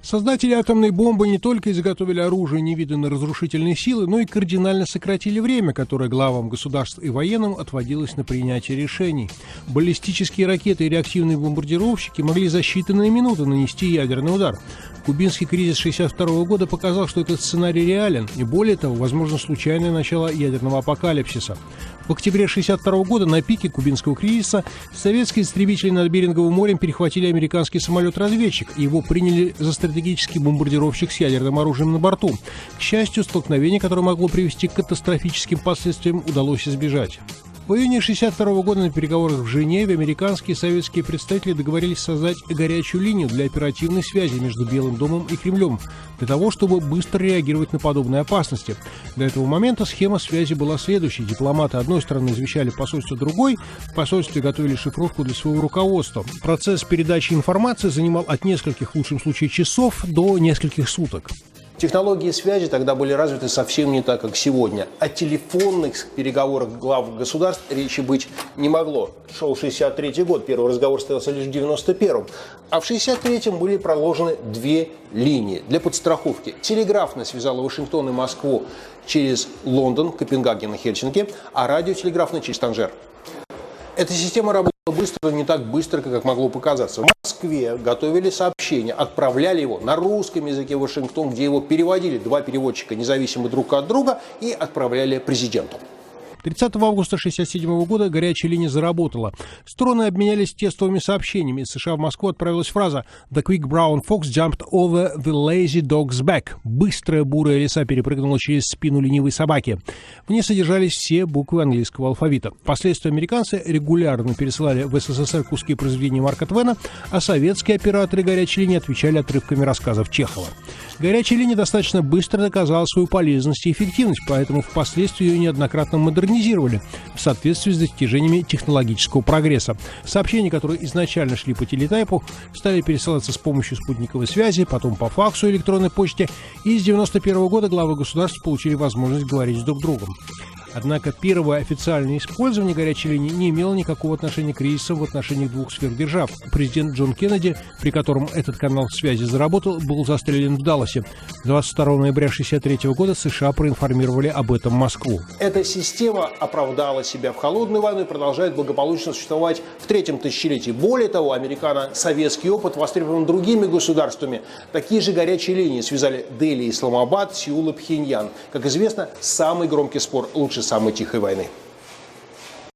Создатели атомной бомбы не только изготовили оружие невиданной разрушительной силы, но и кардинально сократили время, которое главам государств и военным отводилось на принятие решений. Баллистические ракеты и реактивные бомбардировщики могли за считанные минуты нанести ядерный удар. Кубинский кризис 1962 года показал, что этот сценарий реален, и более того, возможно случайное начало ядерного апокалипсиса. В октябре 1962 года на пике кубинского кризиса советские истребители над Беринговым морем перехватили американский самолет-разведчик, и его приняли за стратегический бомбардировщик с ядерным оружием на борту. К счастью, столкновение, которое могло привести к катастрофическим последствиям, удалось избежать. В июне 1962 года на переговорах в Женеве американские и советские представители договорились создать горячую линию для оперативной связи между Белым домом и Кремлем, для того, чтобы быстро реагировать на подобные опасности. До этого момента схема связи была следующей. Дипломаты одной стороны извещали посольство другой, в посольстве готовили шифровку для своего руководства. Процесс передачи информации занимал от нескольких, в лучшем случае, часов до нескольких суток. Технологии связи тогда были развиты совсем не так, как сегодня. О телефонных переговорах глав государств речи быть не могло. Шел 1963 год, первый разговор состоялся лишь в 1991. А в 1963 были проложены две линии для подстраховки. Телеграфная связала Вашингтон и Москву через Лондон, Копенгаген и Хельсинки, а радиотелеграфная через Танжер. Эта система работала быстро, но не так быстро, как могло показаться. В Москве готовили сообщение, отправляли его на русском языке в Вашингтон, где его переводили два переводчика, независимо друг от друга, и отправляли президенту. 30 августа 1967 года горячая линия заработала. Стороны обменялись текстовыми сообщениями. Из США в Москву отправилась фраза «The quick brown fox jumped over the lazy dog's back». Быстрая бурая лиса перепрыгнула через спину ленивой собаки. В ней содержались все буквы английского алфавита. Впоследствии американцы регулярно пересылали в СССР куски произведений Марка Твена, а советские операторы горячей линии отвечали отрывками рассказов Чехова. Горячая линия достаточно быстро доказала свою полезность и эффективность, поэтому впоследствии ее неоднократно модернизировали в соответствии с достижениями технологического прогресса. Сообщения, которые изначально шли по телетайпу, стали пересылаться с помощью спутниковой связи, потом по факсу и электронной почте, и с 1991 года главы государств получили возможность говорить друг с другом. Однако первое официальное использование горячей линии не имело никакого отношения к кризисам в отношениях двух сверхдержав. Президент Джон Кеннеди, при котором этот канал связи заработал, был застрелен в Далласе. 22 ноября 1963 года США проинформировали об этом Москву. Эта система оправдала себя в холодную войну и продолжает благополучно существовать в третьем тысячелетии. Более того, американо-советский опыт востребован другими государствами. Такие же горячие линии связали Дели и Исламабад, Сеул и Пхеньян. Как известно, самый громкий спор лучше самой тихой войны.